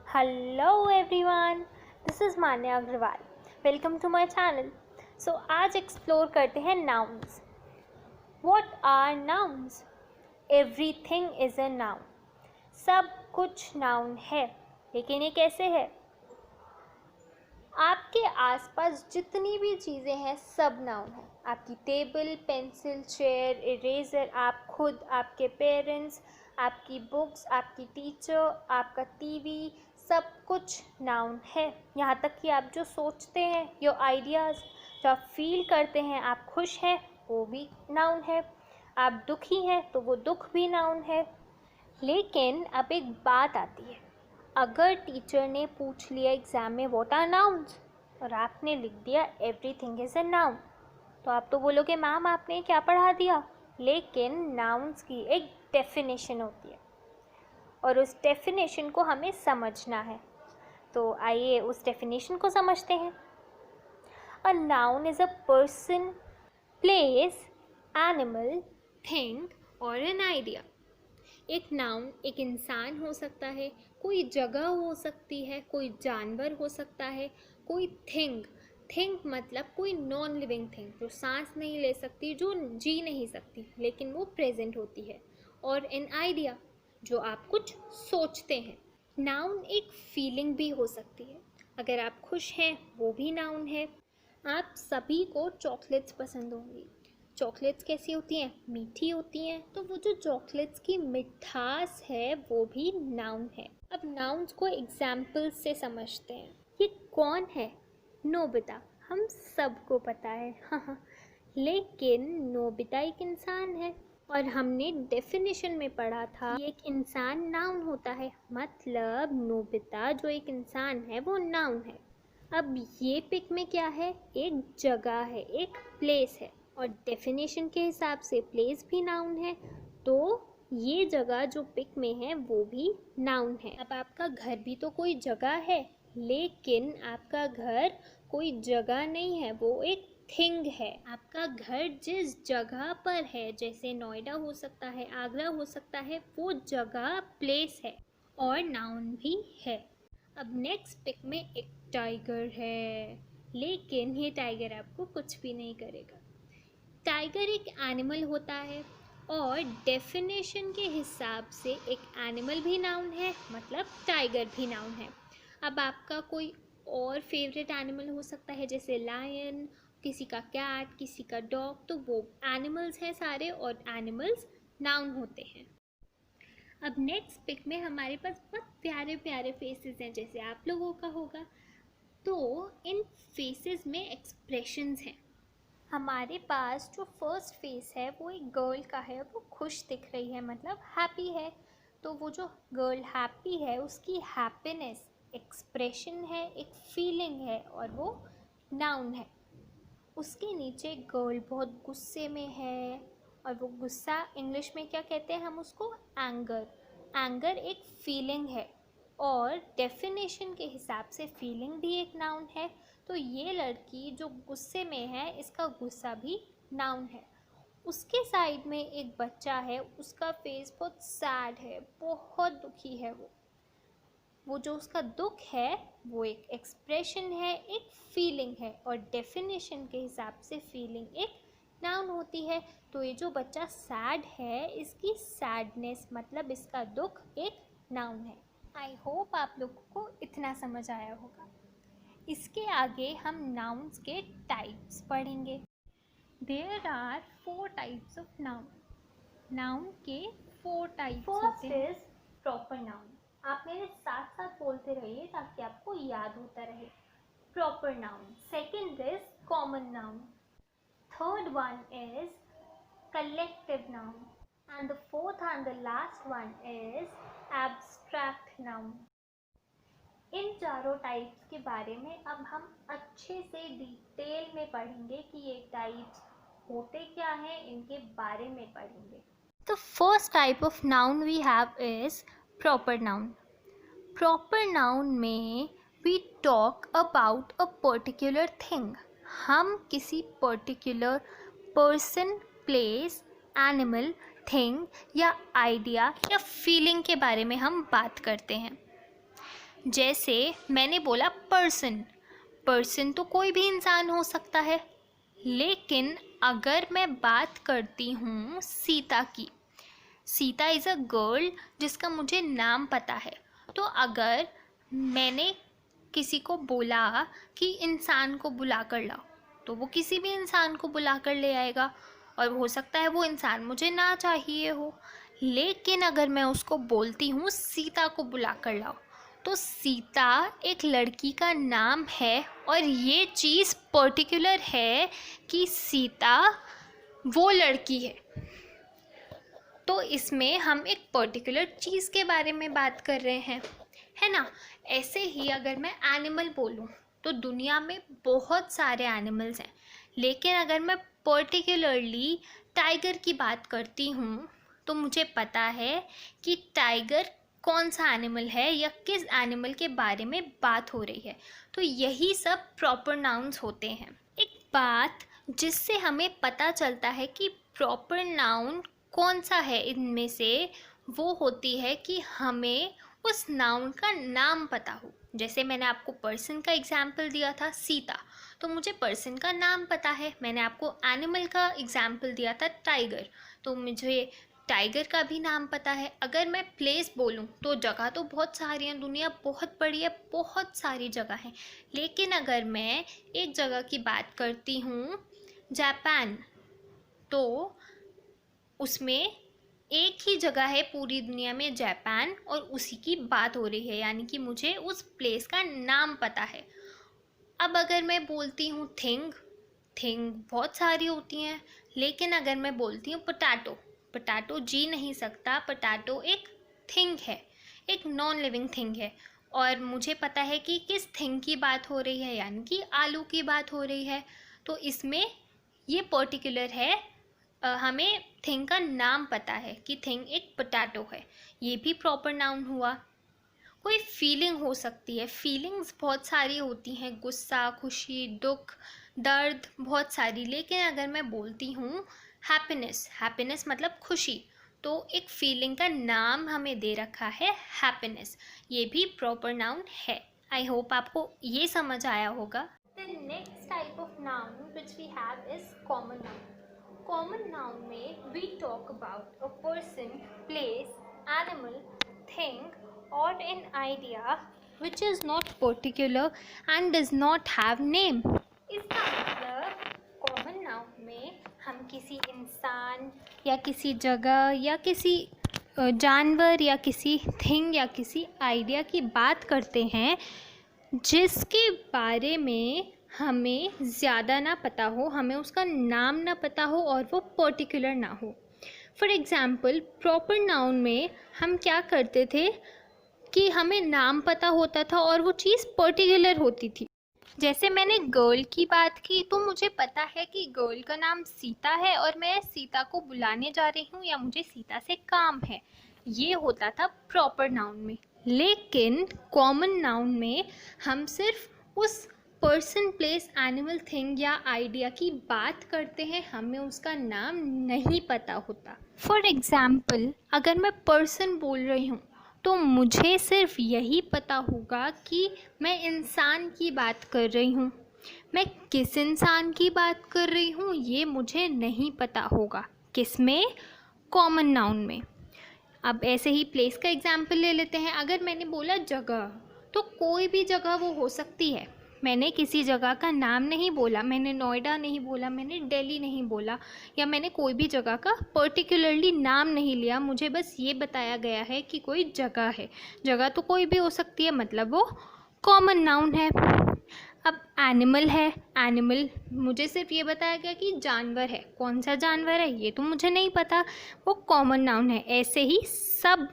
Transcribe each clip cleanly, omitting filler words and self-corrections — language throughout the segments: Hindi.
Hello everyone, this is Manya Agarwal. Welcome to my channel. So आज एक्सप्लोर करते हैं nouns. What are nouns? Everything is a noun. सब कुछ नाउन है, लेकिन ये कैसे है? आपके आसपास जितनी भी चीज़ें हैं सब नाउन है। आपकी टेबल, पेंसिल, चेयर, इरेज़र, आप खुद, आपके पेरेंट्स, आपकी बुक्स, आपकी टीचर, आपका टीवी, सब कुछ नाउन है। यहाँ तक कि आप जो सोचते हैं, योर आइडियाज़, जो आप फील करते हैं, आप खुश हैं वो भी नाउन है, आप दुखी हैं तो वो दुख भी नाउन है। लेकिन अब एक बात आती है, अगर टीचर ने पूछ लिया एग्ज़ाम में व्हाट आर नाउन्स और आपने लिख दिया एवरीथिंग इज़ अ नाउन, तो आप तो बोलोगे मैम आपने क्या पढ़ा दिया। लेकिन नाउन्स की एक डेफिनेशन होती है और उस डेफिनेशन को हमें समझना है। तो आइए उस डेफिनेशन को समझते हैं। A noun is a person, place, animal, thing और एन आइडिया। एक नाउन एक इंसान हो सकता है, कोई जगह हो सकती है, कोई जानवर हो सकता है, कोई थिंग। थिंग मतलब कोई नॉन लिविंग थिंग जो सांस नहीं ले सकती, जो जी नहीं सकती, लेकिन वो प्रेजेंट होती है। और एन आइडिया जो आप कुछ सोचते हैं। नाउन एक फीलिंग भी हो सकती है। अगर आप खुश हैं वो भी नाउन है। आप सभी को चॉकलेट्स पसंद होंगी। चॉकलेट्स कैसी होती हैं? मीठी होती हैं। तो वो जो चॉकलेट्स की मिठास है वो भी नाउन है। अब नाउन्स को एग्जाम्पल से समझते हैं। ये कौन है? नोबिता। हम सबको पता है हाँ, लेकिन नोबिता एक इंसान है और हमने डेफिनेशन में पढ़ा था ये एक इंसान नाउन होता है। मतलब नोबिता जो एक इंसान है वो नाउन है। अब ये पिक में क्या है? एक जगह है, एक प्लेस है और डेफिनेशन के हिसाब से प्लेस भी नाउन है, तो ये जगह जो पिक में है वो भी नाउन है। अब आपका घर भी तो कोई जगह है, लेकिन आपका घर कोई जगह नहीं है, वो एक थिंग है। आपका घर जिस जगह पर है, जैसे नोएडा हो सकता है, आगरा हो सकता है, वो जगह प्लेस है और नाउन भी है। अब नेक्स्ट पिक में एक टाइगर है, लेकिन ये टाइगर आपको कुछ भी नहीं करेगा। टाइगर एक एनिमल होता है और डेफिनेशन के हिसाब से एक एनिमल भी नाउन है, मतलब टाइगर भी नाउन है। अब आपका कोई और फेवरेट एनिमल हो सकता है, जैसे लायन, किसी का कैट, किसी का डॉग, तो वो एनिमल्स हैं सारे और एनिमल्स नाउन होते हैं। अब नेक्स्ट पिक में हमारे पास बहुत प्यारे प्यारे फेसेस हैं, जैसे आप लोगों का होगा। तो इन फेसेस में एक्सप्रेशंस हैं। हमारे पास जो फर्स्ट फेस है वो एक गर्ल का है, वो खुश दिख रही है, मतलब हैप्पी है। तो वो जो गर्ल हैप्पी है उसकी हैप्पीनेस एक्सप्रेशन है, एक फीलिंग है और वो नाउन है। उसके नीचे गर्ल बहुत गुस्से में है और वो गुस्सा इंग्लिश में क्या कहते हैं हम उसको? एंगर। एंगर एक फीलिंग है और डेफिनेशन के हिसाब से फीलिंग भी एक नाउन है। तो ये लड़की जो गुस्से में है, इसका गुस्सा भी नाउन है। उसके साइड में एक बच्चा है, उसका फेस बहुत सैड है, बहुत दुखी है। वो जो उसका दुख है वो एक एक्सप्रेशन है, एक फीलिंग है और डेफिनेशन के हिसाब से फीलिंग एक नाउन होती है। तो ये जो बच्चा सैड है, इसकी सैडनेस मतलब इसका दुख एक नाउन है। आई होप आप लोगों को इतना समझ आया होगा। इसके आगे हम नाउन्स के टाइप्स पढ़ेंगे। There are 4 types of noun. Noun के 4 टाइप्स होते हैं। First is proper noun. आप मेरे साथ साथ बोलते रहिए ताकि आपको याद होता रहे। Proper noun. Second is common noun. Third one is collective noun and the fourth and the last one is abstract noun. इन चारों टाइप्स के बारे में अब हम अच्छे से डिटेल में पढ़ेंगे कि ये टाइप्स होते क्या हैं, इनके बारे में पढ़ेंगे। The first type of noun we have is proper noun. Proper noun में we talk about a particular thing. हम किसी particular person, place, animal, thing या idea या feeling के बारे में हम बात करते हैं। जैसे मैंने बोला पर्सन, पर्सन तो कोई भी इंसान हो सकता है, लेकिन अगर मैं बात करती हूँ सीता की, सीता इज़ अ गर्ल जिसका मुझे नाम पता है, तो अगर मैंने किसी को बोला कि इंसान को बुला कर लाओ, तो वो किसी भी इंसान को बुला कर ले आएगा, और हो सकता है वो इंसान मुझे ना चाहिए हो। लेकिन अगर मैं उसको बोलती हूँ सीता को बुला कर लाओ, तो सीता एक लड़की का नाम है, और ये चीज़ पर्टिकुलर है कि सीता वो लड़की है। तो इसमें हम एक पर्टिकुलर चीज़ के बारे में बात कर रहे हैं, है ना। ऐसे ही अगर मैं एनिमल बोलूँ तो दुनिया में बहुत सारे एनिमल्स हैं, लेकिन अगर मैं पर्टिकुलरली टाइगर की बात करती हूँ तो मुझे पता है कि टाइगर कौन सा एनिमल है या किस एनिमल के बारे में बात हो रही है। तो यही सब प्रॉपर नाउन्स होते हैं। एक बात जिससे हमें पता चलता है कि प्रॉपर नाउन कौन सा है इनमें से, वो होती है कि हमें उस नाउन का नाम पता हो। जैसे मैंने आपको पर्सन का एग्जाम्पल दिया था सीता, तो मुझे पर्सन का नाम पता है। मैंने आपको एनिमल का एग्जाम्पल दिया था टाइगर, तो मुझे टाइगर का भी नाम पता है। अगर मैं प्लेस बोलूँ तो जगह तो बहुत सारी हैं, दुनिया बहुत बड़ी है, बहुत सारी जगह हैं। लेकिन अगर मैं एक जगह की बात करती हूँ जापान, तो उसमें एक ही जगह है पूरी दुनिया में जापान, और उसी की बात हो रही है, यानी कि मुझे उस प्लेस का नाम पता है। अब अगर मैं बोलती हूँ थिंग, थिंग बहुत सारी होती हैं, लेकिन अगर मैं बोलती हूँ पोटैटो, पोटैटो जी नहीं सकता, पोटैटो एक थिंग है, एक नॉन लिविंग थिंग है, और मुझे पता है कि किस थिंग की बात हो रही है, यानी कि आलू की बात हो रही है। तो इसमें ये पर्टिकुलर है, हमें थिंग का नाम पता है कि थिंग एक पोटैटो है, ये भी प्रॉपर नाउन हुआ। कोई फीलिंग हो सकती है, फीलिंग्स बहुत सारी होती हैं, गुस्सा, खुशी, दुख, दर्द, बहुत सारी। लेकिन अगर मैं बोलती हूँ हैप्पीनेस, हैप्पीनेस मतलब खुशी, तो एक फीलिंग का नाम हमें दे रखा है हैप्पीनेस, ये भी प्रॉपर नाउन है। आई होप आपको ये समझ आया होगा। The next type of noun which we have is common noun. Common noun में we talk about a person, place, animal, thing और an idea which is not particular and does not have name। इसका मतलब कॉमन नाउन में हम किसी इंसान या किसी जगह या किसी जानवर या किसी थिंग या किसी आइडिया की बात करते हैं जिसके बारे में हमें ज़्यादा ना पता हो, हमें उसका नाम ना पता हो और वो पर्टिकुलर ना हो। फॉर एग्ज़ाम्पल प्रॉपर नाउन में हम क्या करते थे कि हमें नाम पता होता था और वो चीज़ पर्टिकुलर होती थी। जैसे मैंने गर्ल की बात की, तो मुझे पता है कि गर्ल का नाम सीता है और मैं सीता को बुलाने जा रही हूँ या मुझे सीता से काम है, ये होता था प्रॉपर नाउन में। लेकिन कॉमन नाउन में हम सिर्फ उस पर्सन, प्लेस, एनिमल, थिंग या आइडिया की बात करते हैं, हमें उसका नाम नहीं पता होता। फॉर एग्ज़ाम्पल अगर मैं पर्सन बोल रही हूँ तो मुझे सिर्फ यही पता होगा कि मैं इंसान की बात कर रही हूँ। मैं किस इंसान की बात कर रही हूँ ये मुझे नहीं पता होगा। किस में? कॉमन नाउन में। अब ऐसे ही प्लेस का एग्जाम्पल ले लेते हैं। अगर मैंने बोला जगह, तो कोई भी जगह वो हो सकती है। मैंने किसी जगह का नाम नहीं बोला, मैंने नोएडा नहीं बोला, मैंने दिल्ली नहीं बोला, या मैंने कोई भी जगह का पर्टिकुलरली नाम नहीं लिया। मुझे बस ये बताया गया है कि कोई जगह है। जगह तो कोई भी हो सकती है, मतलब वो कॉमन नाउन है। अब एनिमल है, एनिमल मुझे सिर्फ ये बताया गया कि जानवर है। कौन सा जानवर है ये तो मुझे नहीं पता, वो कॉमन नाउन है। ऐसे ही सब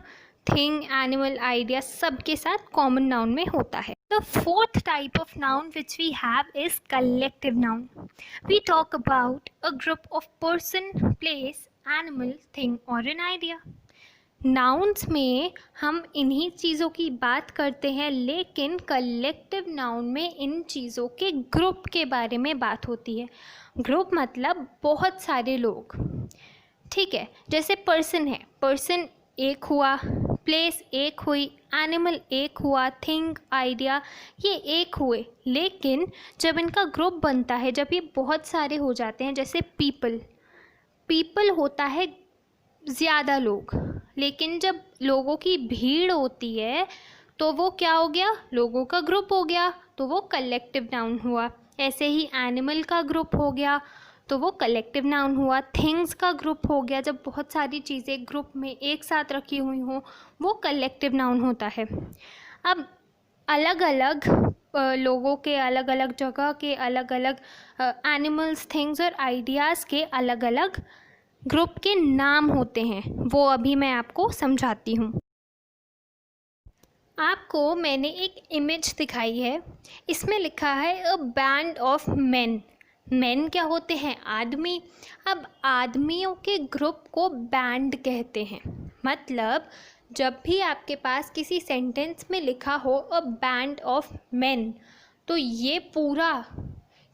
थिंग, एनिमल, आइडिया सब के साथ कॉमन नाउन में होता है। The fourth type of noun which we have is collective noun. We talk about a group of person, place, animal, thing or an idea. Nouns में हम इन्हीं चीज़ों की बात करते हैं, लेकिन कलेक्टिव नाउन में इन चीज़ों के ग्रुप के बारे में बात होती है। ग्रुप मतलब बहुत सारे लोग, ठीक है। जैसे पर्सन है, पर्सन एक हुआ, प्लेस एक हुई, एनिमल एक हुआ, थिंग, आइडिया, ये एक हुए। लेकिन जब इनका ग्रुप बनता है, जब ये बहुत सारे हो जाते हैं, जैसे पीपल, पीपल होता है ज़्यादा लोग, लेकिन जब लोगों की भीड़ होती है तो वो क्या हो गया, लोगों का ग्रुप हो गया, तो वो कलेक्टिव नाउन हुआ। ऐसे ही एनिमल का ग्रुप हो गया तो वो कलेक्टिव नाउन हुआ। थिंग्स का ग्रुप हो गया, जब बहुत सारी चीज़ें ग्रुप में एक साथ रखी हुई हों, वो कलेक्टिव नाउन होता है। अब अलग अलग लोगों के, अलग अलग जगह के, अलग अलग एनिमल्स, थिंग्स और आइडियाज़ के अलग अलग ग्रुप के नाम होते हैं, वो अभी मैं आपको समझाती हूँ। आपको मैंने एक इमेज दिखाई है, इसमें लिखा है a band of main. Main क्या होते हैं, आदमी। अब आदमियों के ग्रुप को बैंड कहते हैं। मतलब जब भी आपके पास किसी सेंटेंस में लिखा हो अ बैंड ऑफ मेन, तो ये पूरा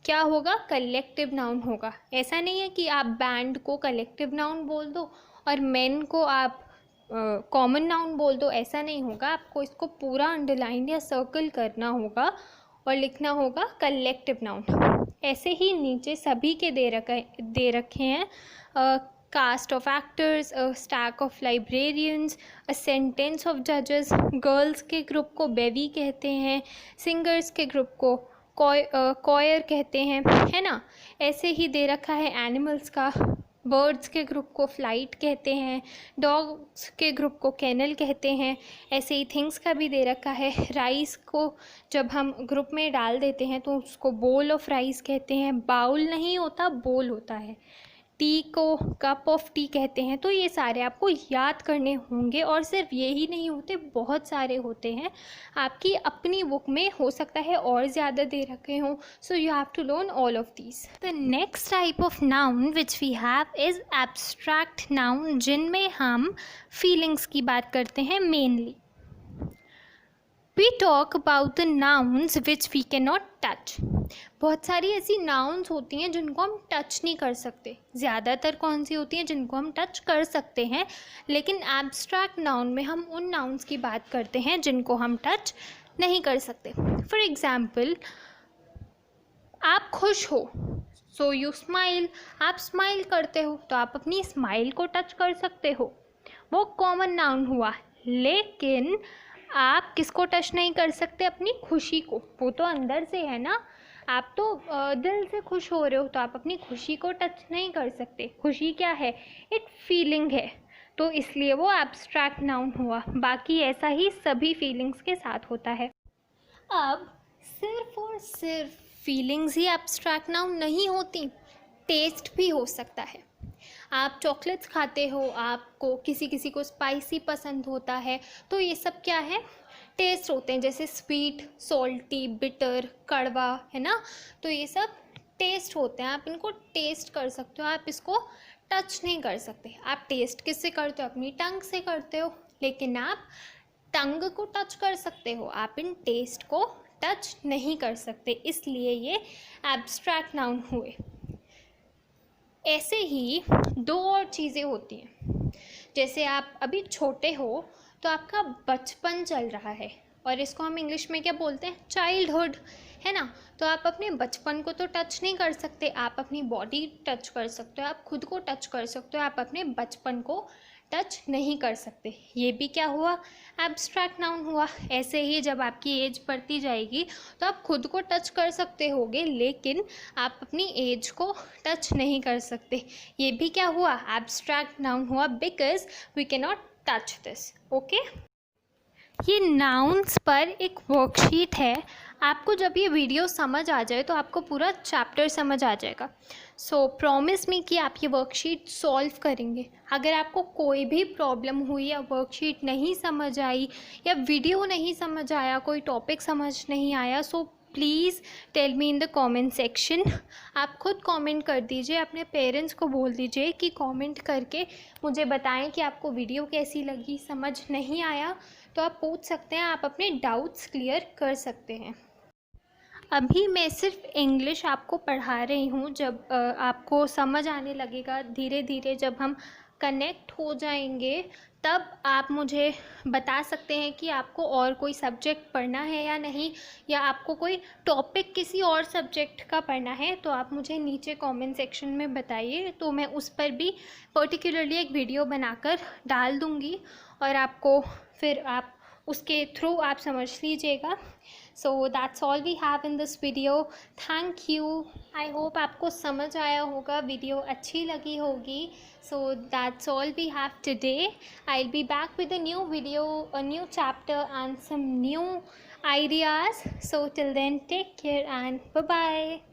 क्या होगा, कलेक्टिव नाउन होगा। ऐसा नहीं है कि आप बैंड को कलेक्टिव नाउन बोल दो और मेन को आप कॉमन नाउन बोल दो, ऐसा नहीं होगा। आपको इसको पूरा अंडरलाइन या सर्कल करना होगा और लिखना होगा कलेक्टिव नाउन। ऐसे ही नीचे सभी के दे रखे हैं, cast of actors, a stack of librarians, a sentence of जजेस। गर्ल्स के ग्रुप को बेवी कहते हैं, सिंगर्स के ग्रुप को कॉयर कहते हैं, है ना। ऐसे ही दे रखा है एनिमल्स का, बर्ड्स के ग्रुप को फ्लाइट कहते हैं, डॉग्स के ग्रुप को कैनल कहते हैं। ऐसे ही थिंग्स का भी दे रखा है। राइस को जब हम ग्रुप में डाल देते हैं तो उसको बोल ऑफ राइस कहते हैं। बाउल नहीं होता, बोल होता है। टी को कप ऑफ टी कहते हैं। तो ये सारे आपको याद करने होंगे, और सिर्फ यही नहीं होते, बहुत सारे होते हैं। आपकी अपनी बुक में हो सकता है और ज़्यादा दे रखे हों, so you have to learn all of these. The next type of noun which we have is abstract noun, जिनमें हम फीलिंग्स की बात करते हैं mainly. We talk about the nouns which we cannot touch. बहुत सारी ऐसी नाउन्स होती हैं जिनको हम टच नहीं कर सकते। ज़्यादातर कौन सी होती हैं जिनको हम टच कर सकते हैं, लेकिन एब्स्ट्रैक्ट नाउन में हम उन नाउन्स की बात करते हैं जिनको हम टच नहीं कर सकते। फॉर एग्ज़ाम्पल, आप खुश हो, सो यू स्माइल। आप स्माइल करते हो तो आप अपनी स्माइल को टच कर सकते हो, वो कॉमन नाउन हुआ। लेकिन आप किसको टच नहीं कर सकते, अपनी खुशी को, वो तो अंदर से है ना। आप तो दिल से खुश हो रहे हो, तो आप अपनी खुशी को टच नहीं कर सकते। खुशी क्या है, एक फीलिंग है, तो इसलिए वो एब्स्ट्रैक्ट नाउन हुआ। बाकी ऐसा ही सभी फीलिंग्स के साथ होता है। अब सिर्फ और सिर्फ फीलिंग्स ही एब्स्ट्रैक्ट नाउन नहीं होती, टेस्ट भी हो सकता है। आप चॉकलेट्स खाते हो, आपको किसी किसी को स्पाइसी पसंद होता है, तो ये सब क्या है, टेस्ट होते हैं। जैसे स्वीट, सॉल्टी, बिटर, कड़वा, है ना। तो ये सब टेस्ट होते हैं, आप इनको टेस्ट कर सकते हो, आप इसको टच नहीं कर सकते। आप टेस्ट किससे करते हो, अपनी टंग से करते हो, लेकिन आप टंग को टच कर सकते हो, आप इन टेस्ट को टच नहीं कर सकते, इसलिए ये एब्स्ट्रैक्ट नाउन हुए। ऐसे ही दो और चीज़ें होती हैं, जैसे आप अभी छोटे हो तो आपका बचपन चल रहा है, और इसको हम इंग्लिश में क्या बोलते हैं, चाइल्डहुड, है ना। तो आप अपने बचपन को तो टच नहीं कर सकते, आप अपनी बॉडी टच कर सकते हो, आप खुद को टच कर सकते हो, आप अपने बचपन को टच नहीं कर सकते। ये भी क्या हुआ, एब्स्ट्रैक्ट नाउन हुआ। ऐसे ही जब आपकी एज बढ़ती जाएगी तो आप खुद को टच कर सकते होगे, लेकिन आप अपनी एज को टच नहीं कर सकते। ये भी क्या हुआ, एब्स्ट्रैक्ट नाउन हुआ, because we can not touch this. Okay, ये नाउन्स पर एक वर्कशीट है। आपको जब ये वीडियो समझ आ जाए तो आपको पूरा चैप्टर समझ आ जाएगा। सो प्रॉमिस मी कि आप ये वर्कशीट सॉल्व करेंगे। अगर आपको कोई भी प्रॉब्लम हुई, या वर्कशीट नहीं समझ आई, या वीडियो नहीं समझ आया, कोई टॉपिक समझ नहीं आया, so please tell me in the comment section. आप खुद कमेंट कर दीजिए, अपने पेरेंट्स को बोल दीजिए कि कमेंट करके मुझे बताएं कि आपको वीडियो कैसी लगी, समझ नहीं आया तो आप पूछ सकते हैं, आप अपने डाउट्स क्लियर कर सकते हैं। अभी मैं सिर्फ इंग्लिश आपको पढ़ा रही हूँ, जब आपको समझ आने लगेगा धीरे धीरे, जब हम कनेक्ट हो जाएंगे तब आप मुझे बता सकते हैं कि आपको और कोई सब्जेक्ट पढ़ना है या नहीं, या आपको कोई टॉपिक किसी और सब्जेक्ट का पढ़ना है, तो आप मुझे नीचे कमेंट सेक्शन में बताइए, तो मैं उस पर भी पर्टिकुलरली एक वीडियो बनाकर डाल दूँगी और आपको फिर आप उसके थ्रू आप समझ लीजिएगा। So that's all we have in this video. Thank you. I hope आपको समझ आया होगा, वीडियो अच्छी लगी होगी। So that's all we have today. I will be back with a new video, a new chapter and some new ideas. So till then, take care and bye bye.